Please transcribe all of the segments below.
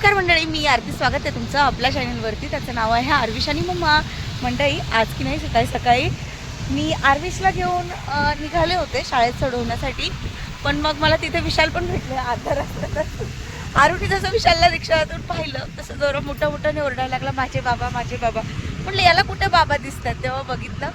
नमस्कार मंडळी, मी आरती. स्वागत आहे तुमचं आपल्या चॅनलवरती. त्याचं नाव आहे आर्विश आणि मम्मा. मंडळी, आज की नाही सकाळी सकाळी मी आर्विशला घेऊन निघाले होते शाळेत सोडवण्यासाठी. पण मग मला तिथे विशाल पण भेटले अर्धा रस्त्यात. आरुटी जसं विशालला रिक्षातून पाहिलं तसं जोर मोठ्याने ओरडायला लागला, माझे बाबा माझे बाबा. म्हटलं याला कुठे बाबा दिसतात. तेव्हा बघितलं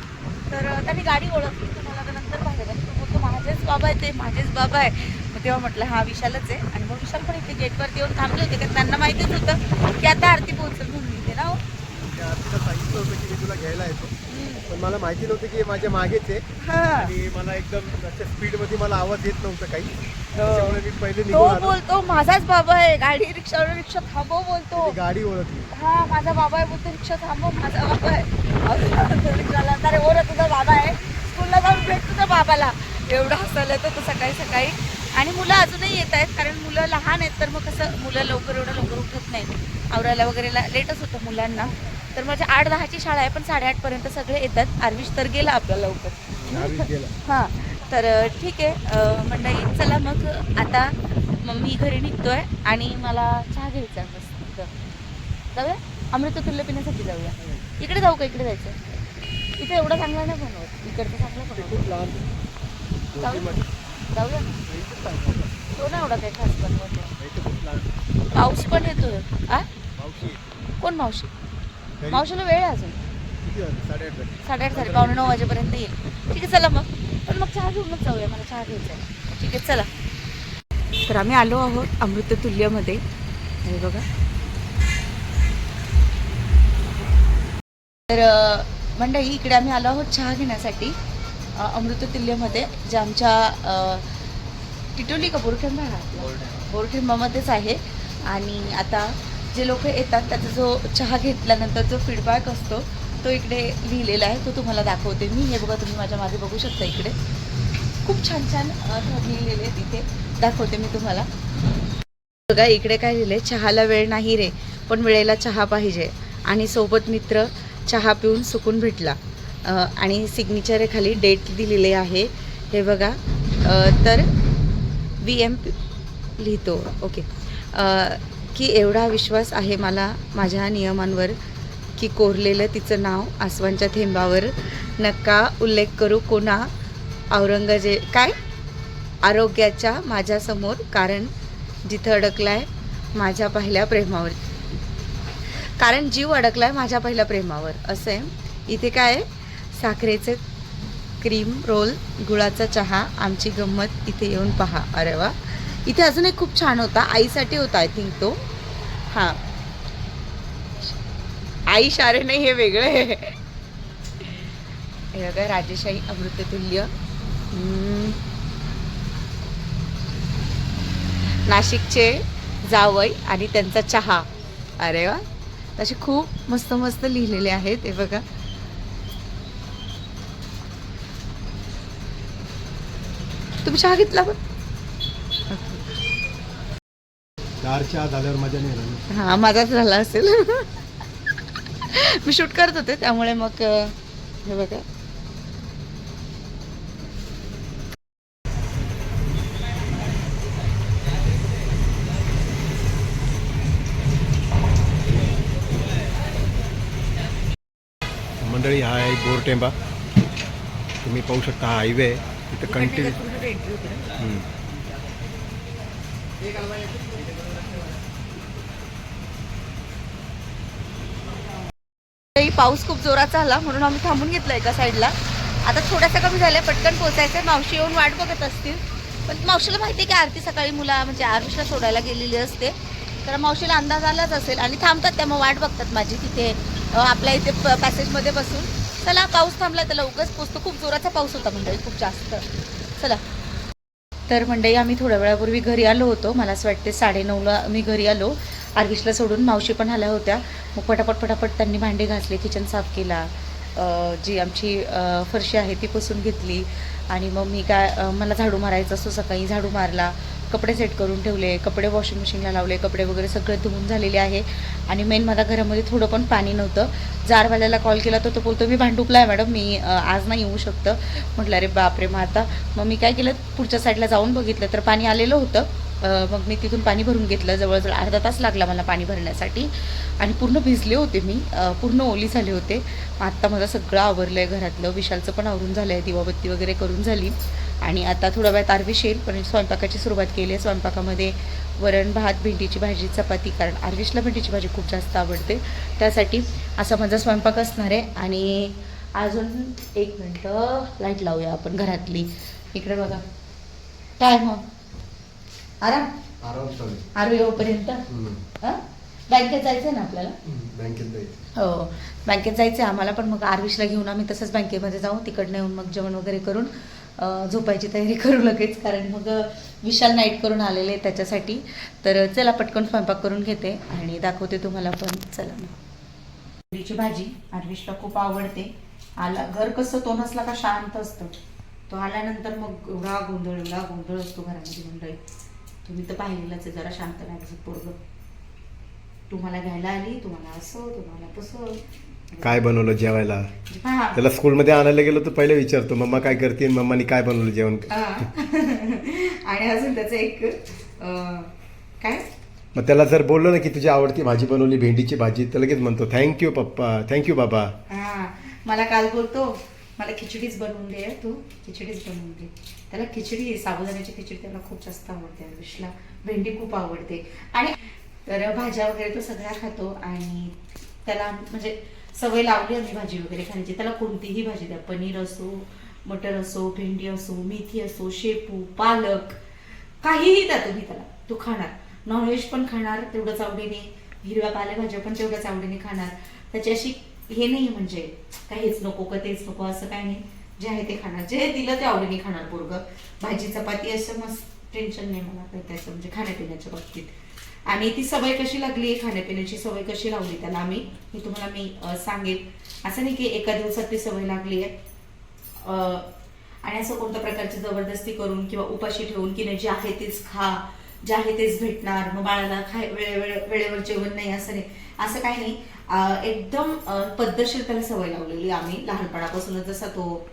तर त्यांनी गाडी ओळखली. तुम्हाला नंतर पाहिलं तो बोलतो माझेच बाबा आहे, ते माझेच बाबा आहे. तेव्हा म्हटलं हा विशालच आहे. आणि मग विशाल पण इथे गेटवरती येऊन थांबले होते, कारण त्यांना माहितीच होतं की आता आरती पोहोचल म्हणून इथे ना. आरतीला सांगितलं होतं की मी तुला घ्यायला येतो, पण मला माहिती नव्हतं की माझ्या मागेच आहे. आणि मला एकदम स्पीडमध्ये मला आवाज येत नव्हता काही, त्यामुळे मी पहिले तो निघून आलो. बोलतो माझाच बाबा आहे, गाडी रिक्षा थांबव बोलतो. त्याने गाडी ओळखली. हा माझा बाबा आहे बोलतो, रिक्षा थांबव माझा बाबा आहे. रिक्षाला अरे ओरा तुझा बाबा आहे, स्कूलला जाऊन भेट तुझ्या बाबाला. एवढं हसायला येतं तो सकाळी सकाळी. आणि मुलं अजूनही येत आहेत, कारण मुलं लहान आहेत. तर मग कसं मुलं एवढं लवकर उठत नाही, आवरायला वगैरे लेटच होतं मुलांना. तर माझ्या 8-10ची शाळा आहे, पण 8:30पर्यंत सगळे येतात. आर्विश तर गेला आपला लवकर. हां, तर ठीक आहे मंडळी, चला मग आता मी घरी निघतोय आणि मला चहा घ्यायचा आहे मस्त. जाऊया अमृततुल्य पिण्यासाठी जाऊया. इकडे जाऊ का, इकडे जायचं? इथे एवढं चांगला नाही बनवत, इकडचं चांगलं बनवत. जाऊया. तो ना एवढा काही खास बनवत. पाऊस पण येतोय. कोण मावशी? मावशीला वेळ आहे अजून. 8:30 झाले, 8:45 वाजेपर्यंत येईल. ठीक आहे चला मग. पण मग चहा घेऊनच जाऊया, मला चहा घ्यायचा आहे. ठीक आहे चला. तर आम्ही आलो आहोत अमृततुल्यमध्ये. हे बघा. तर मंडळी, इकडे आम्ही आलो आहोत चहा घेण्यासाठी अमृततुल्यमध्ये, जे आमच्या टिटोली का बोरखेंबा बोरखेंबामध्येच आहे. आणि आता जे लोक येतात त्याचा जो चहा घेतल्यानंतर जो फीडबॅक असतो तो इकडे लिहिलेला आहे, तो तुम्हाला दाखवते मी. हे बघा, तुम्ही माझ्या मागे बघू शकता. इकडे खूप छान छान लिहिलेले आहेत, इथे दाखवते मी तुम्हाला. बघा इकडे काय लिहिलंय, चहाला वेळ नाही रे, पण वेळेला चहा पाहिजे. आणि सोबत मित्र चहा पिऊन सुकून भेटला. आणि सिग्नेचर खाली डेट दिलेली आहे. हे बघा. तर VM लिहितो. ओके. की एवढा विश्वास आहे मला माझ्या नियमांवर, की कोरलेलं तिचं नाव आसवांच्या थेंबावर. नका उल्लेख करू कोणा काय आरोग्याच्या माझ्यासमोर, कारण जिथं अडकलाय माझ्या पहिल्या प्रेमावर, कारण जीव अडकलाय माझ्या पहिल्या प्रेमावर. असं आहे. इथे काय आहे, साखरेचं क्रीम रोल, गुळाचा चहा, आमची गंमत इथे येऊन पहा. अरे वा. इथे अजून एक खूप छान होता, आईसाठी होता आय थिंक तो. हां, आई शारे नाही, हे वेगळं आहे. हे बघा, राजेशाही अमृततुल्य, नाशिकचे जावई आणि त्यांचा चहा. अरे वा. तसे खूप मस्त मस्त लिहिलेले आहेत. हे बघा. तुम्ही चहा घेतला पण? चहा झाल्यावर मजा नाही राहिली. हां, माझाच झाला असेल. मी शूट करत होते त्यामुळे. मग हे बघा. मंडळी, हा आहे बोरटेंबा. तुम्ही पाहू शकता, हा हायवे आहे. तिथं कंटिन्यू पाऊस खूप जोराचा आला म्हणून आम्ही थांबून घेतलं एका साईडला. आता थोडासा कमी झालं, पटकन पोचायचं. मावशी येऊन वाट बघत असतील, पण मावशीला माहिती आहे की आरती सकाळी मुला म्हणजे आरुषला सोडायला गेलेली असते, तर मावशीला अंदाज आलाच असेल. आणि थांबतात त्या, मग वाट बघतात माझी तिथे आपल्या इथे पॅसेजमध्ये बसून. चला, पाऊस थांबला तर लवकरच पोचतो. खूप जोराचा पाऊस होता मंडळी, खूप जास्त. चला. तर मंडळी, आम्ही थोड्या वेळापूर्वी घरी आलो होतो. मला असं वाटते 9:30ला मी घरी आलो. आर्विशला सोडून मावशी पण आल्या होत्या. मग पटापट त्यांनी भांडे घासले, किचन साफ केला, जी आमची फरशी आहे ती पुसून घेतली. आणि मग मी मला झाडू मारायचा असतो, सकाळी झाडू मारला, कपडे सेट करून ठेवले, कपडे वॉशिंग मशीनला लावले, कपडे वगैरे सगळे धुवून झालेले आहे. आणि मेन माझ्या घरामध्ये थोडं पण पाणी नव्हतं. जारवाल्याला कॉल केला तर तो बोलतो मी भांडुपला आहे मॅडम, मी आज नाही येऊ शकतं. म्हटलं अरे बापरे. मग मी काय केलं, पुढच्या साईडला जाऊन बघितलं तर पाणी आलेलं होतं. मग मी तिथून पाणी भरून घेतलं. जवळजवळ अर्धा तास लागला मला पाणी भरण्यासाठी आणि पूर्ण भिजले होते मी, पूर्ण ओली झाले होते. आत्ता मला सगळं आवरलं आहे घरातलं. विशालचं पण आवरून झालं आहे, दिवाबत्ती वगैरे करून झाली आणि आता थोडा वेळात आरवीश येईल. पण स्वयंपाकाची सुरुवात केली आहे. स्वयंपाकामध्ये वरण भात, भेंडीची भाजी, चपाती, कारण आरवीशला भेंडीची भाजी खूप जास्त आवडते, त्यासाठी असा माझा स्वयंपाक असणार आहे. आणि अजून 1 मिनटं लाईट लावूया आपण घरातली. इकडे बघा काय मग आराम आरू येऊपर्यंत. बँकेत जायचं ना आपल्याला. बँकेत जायचं हो, बँकेत जायचं आहे आम्हाला पण. मग आरवीशला घेऊन आम्ही तसंच बँकेमध्ये जाऊ. तिकडनं येऊन मग जेवण वगैरे करून झोपायची तयारी करू लगेच, कारण मग विशाल नाईट करून आलेले आहे त्याच्यासाठी. तर चला पटकन स्वयंपाक करून घेते आणि दाखवते तुम्हाला पण. चला मग. भेंडीची भाजी आरवीशला खूप आवडते. आला घर कसं तो नसला का शांत असतं, तो आल्यानंतर मग एवढा गोंधळ असतो घरामध्ये मंडळी. तुम्ही तर पाहिलेलंच आहे, जरा शांत नाही बसत पोरगं. तुम्हाला घ्यायला आली, तुम्हाला असं, तुम्हाला तसं. काय बनवलं जेवायला? हा. त्याला स्कूलमध्ये आणायला गेलो तर पहिले विचारतो मम्मा काय करते, मम्मानी काय बनवलं जेवण. आणि अजून त्याचं एक काय, मग त्याला जर बोललो ना की तुझी आवडती भाजी बनवली भेंडीची भाजी, तर लगेच म्हणतो थँक्यू पप्पा, थँक्यू बाबा. हा, मला काल बोलतो मला खिचडीच बनवून दे, तू खिचडीच बनवून दे. त्याला खिचडी, साबुदाण्याची खिचडी त्याला खूप जास्त आवडते. आयुषला भेंडी खूप आवडते. आणि तर भाज्या वगैरे तो सगळ्या खातो आणि त्याला म्हणजे सवय लावली आम्ही भाजी वगैरे खाण्याची. त्याला कोणतीही भाजी द्या, पनीर असो, मटर असो, भेंडी असो, मेथी असो, शेपू, पालक, काहीही द्या तुम्ही त्याला, तो खाणार. नॉनव्हेज पण खाणार तेवढंच आवडीने, हिरव्या पालेभाज्या पण तेवढ्याच आवडीने खाणार. त्याची अशी हे नाही म्हणजे काहीच नको का तेच नको असं काही नाही, जे आहे ते खाणार. जे दिलं ते आवडीने खाणार पोरगं. भाजी चपाती असं मस्त टेन्शन नाही मला काही त्याचं, म्हणजे खाण्यापिण्याच्या बाबतीत. आणि ती सवय कशी लागली आहे, खाण्यापिण्याची सवय कशी लावली त्याला आम्ही, हे तुम्हाला मी सांगेन. असं नाही की एका दिवसात ती सवय लागली आहे. आणि असं कोणत्या प्रकारची जबरदस्ती करून किंवा उपाशी ठेवून की नाही जे आहे तेच खा, जे आहे तेच भेटणार, मग बाळाला वेळेवर जेवण नाही, असं नाही. असं काही नाही. एकदम पद्धतशीर त्याला सवय लावलेली आम्ही लहानपणापासूनच. जसा तो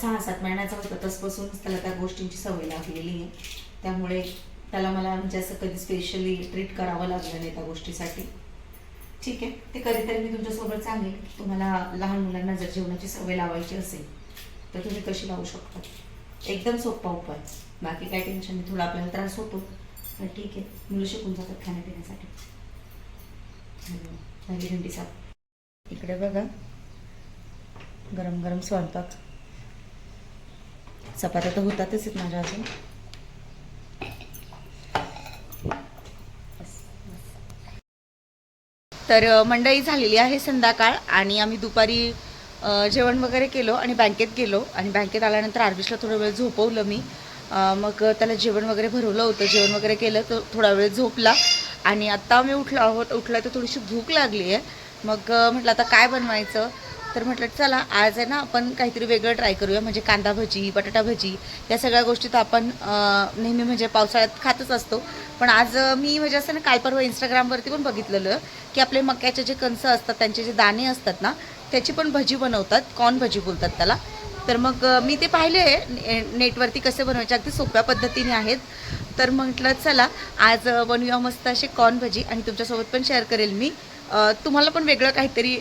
6-7 महिन्याचा होता तसपासूनच त्याला त्या गोष्टींची सवय लागलेली आहे. त्यामुळे त्याला मला म्हणजे असं कधी स्पेशली ट्रीट करावं लागलं नाही त्या गोष्टीसाठी. ठीक आहे, ते कधीतरी मी तुमच्यासोबत सांगेन. तुम्हाला लहान मुलांना जर जेवणाची सवय लावायची असेल तर तुम्ही कशी लावू शकता. एकदम सोपा उपाय, बाकी काय टेन्शन नाही. थोडा आपल्याला त्रास होतो तर ठीक आहे, मुलं शिकून जातात खाण्यापिण्यासाठी. झाली भेंडी साफ. इकडे बघा गरम गरम स्वयंपाक. चपात्या तर होतातच आहेत माझ्या अजून. तर मंडई झालेली आहे संध्याकाळ आणि आम्ही दुपारी जेवण वगैरे केलो आणि बँकेत गेलो. आणि बँकेत आल्यानंतर आरवीशला थोडा वेळ झोपवलं मी. मग त्याला जेवण वगैरे भरवलं होतं, जेवण वगैरे केलं, तो थोडा वेळ झोपला. आणि आत्ता मी उठला तर थोडीशी भूक लागली आहे. मग म्हटलं आता काय बनवायचं, तर म्हटलं चला आज आहे ना आपण काहीतरी वेगळं ट्राय करूया. म्हणजे कांदा भजी, बटाटा भजी, या सगळ्या गोष्टी तर आपण नेहमी म्हणजे पावसाळ्यात खातच असतो. पण आज मी म्हणजे असं ना काल परवा इंस्टाग्रामवरती पण बघितलेलं की आपले मक्याचे जे कणसं असतात त्यांचे जे दाणे असतात ना त्याची पण भजी बनवतात, कॉर्न भजी बोलतात त्याला. तर मग मी ते पाहिले नेटवरती कसे बनवायचे, अगदी सोप्या पद्धतीने आहेत. तर म्हटलं चला आज बनवूया मस्त असे कॉर्न भजी आणि तुमच्यासोबत पण शेअर करेल मी. तुम्हाला पण वेगळं काहीतरी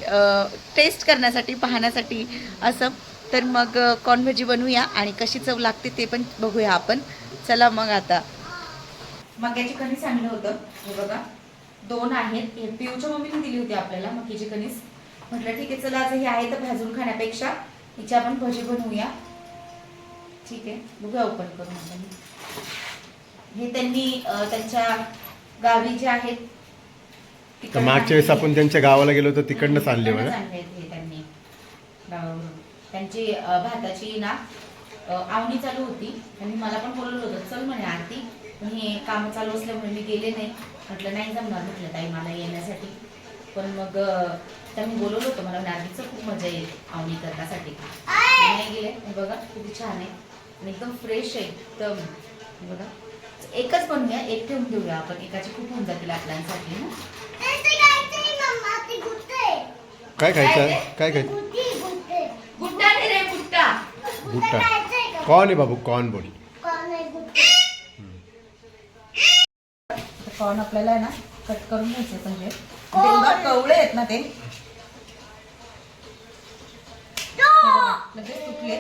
टेस्ट करण्यासाठी, पाहण्यासाठी असं. तर मग कॉर्न भजी बनवूया आणि कशी चव लागते ते पण बघूया आपण. चला मग आता. मक्याची कणीस आणलं होतं, हे बघा 2 आहेत. हे पिऊच्या मम्मीने दिली होती आपल्याला मक्याची कणीस. म्हटलं ठीक आहे चला आज हे आहे तर भाजून खाण्यापेक्षा हिची आपण भजी बनवूया. ठीक आहे, बघूया ओपन करून आपण. हे त्यांनी त्यांच्या गावी जे आहेत मागच्या वेळेस आपण त्यांच्या गावाला गेलो होतो तिकडनंच आणले मला. त्यांनी गावावरून त्यांची भाताची ना आवणी चालू होती. त्यांनी मला पण बोलवलं होतं चल म्हणे आरती, पण हे काम चालू असल्यामुळे मी गेले नाही. म्हटलं नाही जमणार म्हटलं ताई मला येण्यासाठी. पण मग त्यांनी बोलवलं होतं मला, आरतीचं खूप मजा येईल आवणी करण्यासाठी. नाही गेले. हे बघा किती छान आहे आणि एकदम फ्रेश आहे एकदम. हे बघा एकच बनवूया, एक ठेवून देऊया आपण, एकाची खूप होऊन जातील आपल्यासाठी ना. काय खायचं, काय खायचं? गुट्टा रे गुट्टा. गुट्टा कॉर्न आहे बाबू, कॉर्न बोल. कॉर्न आपल्याला आहे ना कट करून घ्यायचे पाहिजे. तेवढा कवळे आहेत ना ते लगेच तुटले.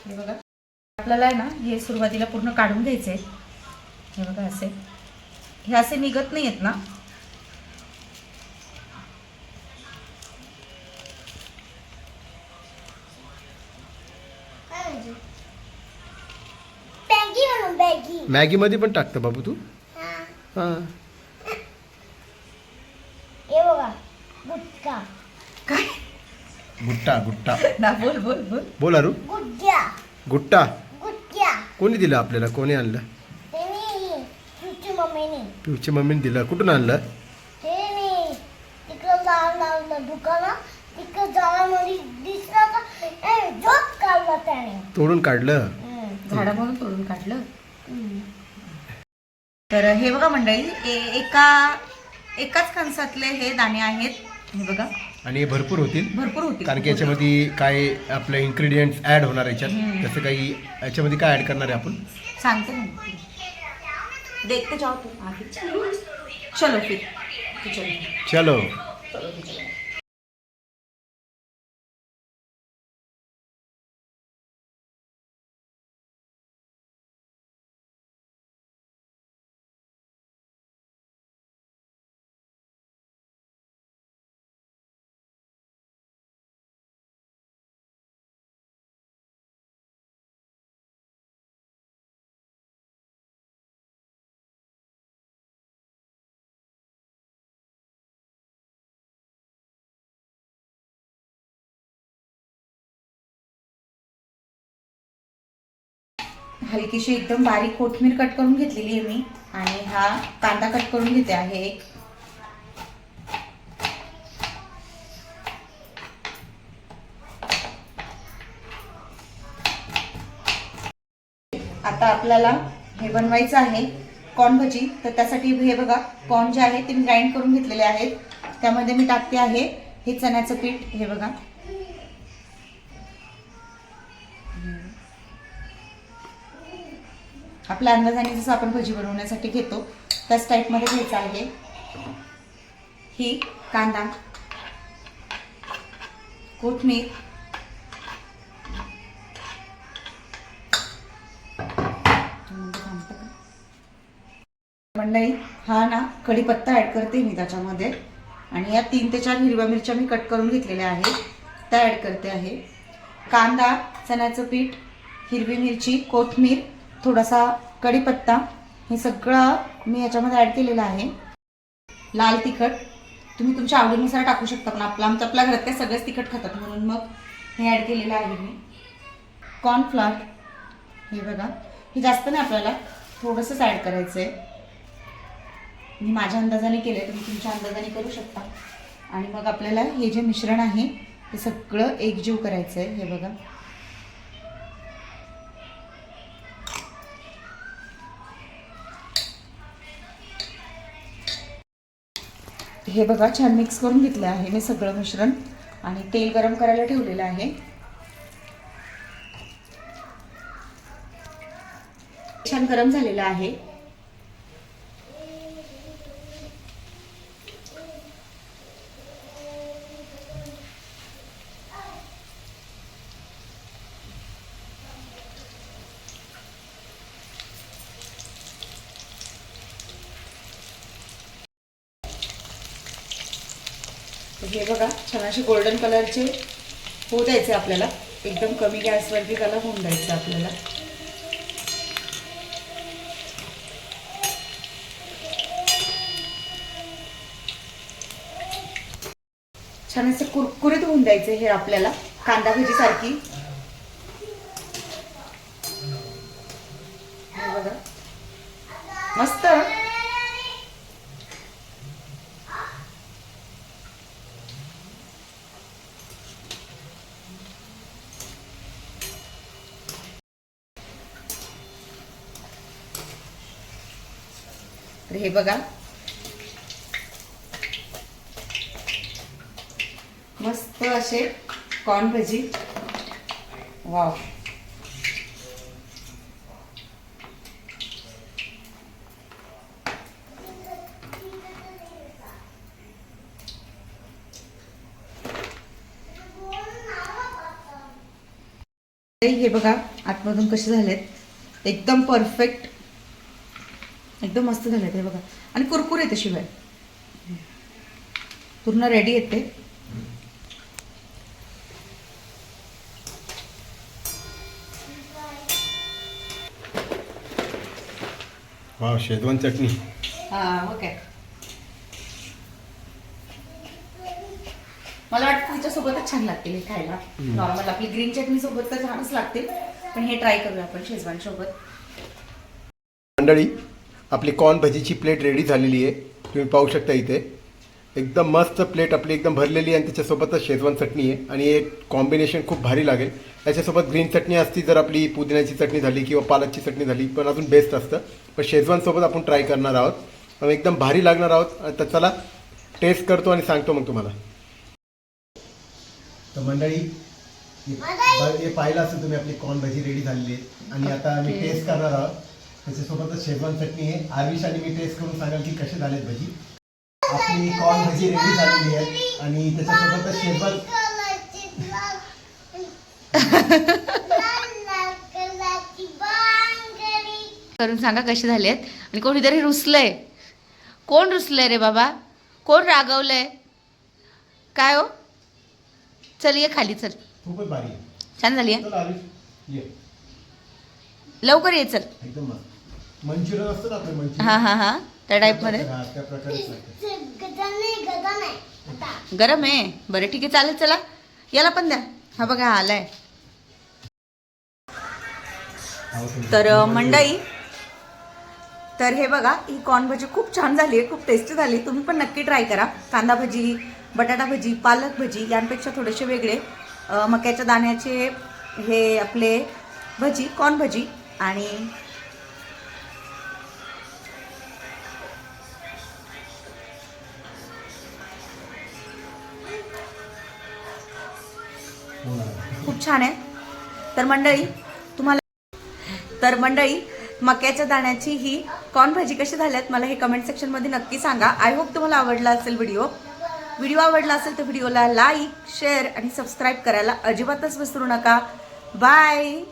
हे बघा आपल्याला आहे ना हे सुरुवातीला पूर्ण काढून घ्यायचे. हे बघा असे हे असे निघत नाही आहेत ना. मॅगी मध्ये पण टाकतो बाबू तू. हा काय गुट्टा गुट्टा ना बोल बोल बोल बोल अरू. गुट्टा कोणी दिलं आपल्याला? कोणी आणलं? पिऊची मम्मीने दिलं. कुठून आणलं? तोडून काढलं. झाडामधून तोडून काढलं. तर हे बघा मंडळी एकाच कणसातले हे दाणे आहेत. हे बघा आणि हे भरपूर होतील कारण की होतील. याच्यामध्ये काय आपलं इन्ग्रेडियंट्स ऍड होणार याच्यात. तसं काही याच्यामध्ये काय ऍड करणार आहे आपण सांगते ना. देखते जाओ तुम आगे. चलो फिर चलो. हलकीशी एकदम बारीक कोथिंबीर कट करून घेतलेली आहे मी. आणि हा कांदा कट करून घेते आहे एक. आता आपल्याला हे बनवायचं आहे कॉर्न भजी. तर त्यासाठी हे बघा कॉर्न जे आहे ते मी ग्राइंड करून घेतलेले आहेत. त्यामध्ये मी टाकते आहे हे चण्याचं पीठ. हे बघा आपल्या अंदाजाने जसं आपण भजी बनवण्यासाठी घेतो त्याच टाईपमध्ये घ्यायचं आहे. ही कांदा, कोथिंबीर, मंडळी हा ना कढीपत्ता ॲड करते मी त्याच्यामध्ये. आणि या 3 ते 4 हिरव्या मिरच्या मी कट करून घेतलेल्या आहेत त्या ॲड करते आहे. कांदा, चण्याचं पीठ, हिरवी मिरची, कोथिंबीर, थोडासा कढीपत्ता हे सगळं मी याच्यामध्ये ॲड केलेलं आहे. लाल तिखट तुम्ही तुमच्या आवडीनुसार टाकू शकता पण आपल्या घरात काय सगळेच तिखट खातात म्हणून मग हे ॲड केलेलं आहे मी. कॉर्नफ्लॉवर हे बघा हे जास्त नाही आपल्याला थोडंसंच ॲड करायचं आहे. मी माझ्या अंदाजाने केलं तुम्ही तुमच्या अंदाजाने करू शकता. आणि मग आपल्याला हे जे मिश्रण आहे ते सगळं एकजीव करायचं आहे. हे बघा हे बघा छान मिक्स करून घेतलं आहे मी सगळं मिश्रण. आणि तेल गरम करायला ठेवलेलं आहे. छान गरम झालेलं आहे. हे बघा छान असे गोल्डन कलरचे होऊ द्यायचे आपल्याला. एकदम कमी गॅसवरती त्याला होऊन द्यायचं आपल्याला. छान असे कुरकुरीत होऊन द्यायचे हे आपल्याला कांदा भजी सारखी. हे बघा मस्त. तर हे बघा मस्त असे कॉर्न भजी. वाव हे बघा आतमधून कसे झालेत, एकदम परफेक्ट, एकदम मस्त झालेत हे बघा. आणि कुरकुर येते, शिवाय पूर्ण रेडी येते. वाव, शेजवान चटणी. ओके. मला वाटतं तिच्यासोबतच छान लागतील हे खायला. नॉर्मल आपली ग्रीन चटणी सोबत तर छानच लागतील, पण हे ट्राय करूया आपण शेजवान सोबत. मंडळी, आपली कॉर्न भजीची प्लेट रेडी झालेली आहे. तुम्ही पाहू शकता इथे एकदम मस्त प्लेट आपली एकदम भरलेली आहे आणि त्याच्यासोबतच शेजवान चटणी आहे. आणि हे कॉम्बिनेशन खूप भारी लागेल. त्याच्यासोबत ग्रीन चटणी असती, जर आपली पुदिन्याची चटणी झाली किंवा पालकची चटणी झाली, पण अजून बेस्ट असतं. पण शेजवानसोबत आपण ट्राय करणार आहोत आणि एकदम भारी लागणार आहोत. तर चला टेस्ट करतो आणि सांगतो मग तुम्हाला. तर मंडळी, हे पाहिलं असं तुम्ही आपली कॉर्न भजी रेडी झालेली आहे आणि आता मी टेस्ट करणार आहोत. त्याच्यासोबतच शेजवान चटणी आहे. आर्विश आणि मी टेस्ट करून सांगाल की कसे झालेत भजी. आपली कॉर्न भजी रेडी झालेली आहे आणि त्याच्यासोबतच शेजवान करून सांगा कसे झालेत. आणि कोणीतरी रुसलंय. कोण रुसलंय रे बाबा? कोण रागवलंय? काय हो? चल ये खाली, चल. खूपच भारी आहे. छान झाली आहे. चल आर्विश, ये लवकर ये, चल. एकदम मस्त. मंचुरियन असतं ना आपलं मंचुरियन, हा त्या टाईप मध्ये. त्या प्रकारेच लागतं. गरम आहे. बरं ठीक आहे, चालेल. चला याला पण द्या. हा बघा, हा आलाय. तर मंडई, तर हे बघा, ही कॉर्न भजी खूप छान झाली आहे, खूप टेस्टी झाली. तुम्ही पण नक्की ट्राय करा. कांदा भजी, बटाटा भजी, पालक भजी यांपेक्षा थोडेसे वेगळे मक्याच्या दाण्याचे हे आपले भजी, कॉर्न भजी. आणि खूप छान आहे. तर मंडळी मक्याच्या दाण्याची ही कॉर्न भजी कशी झाल्यात मला हे कमेंट सेक्शनमध्ये नक्की सांगा. आय होप तुम्हाला आवडला असेल व्हिडिओ आवडला असेल तर व्हिडिओला लाईक, शेअर आणि सबस्क्राईब करायला अजिबातच विसरू नका. बाय.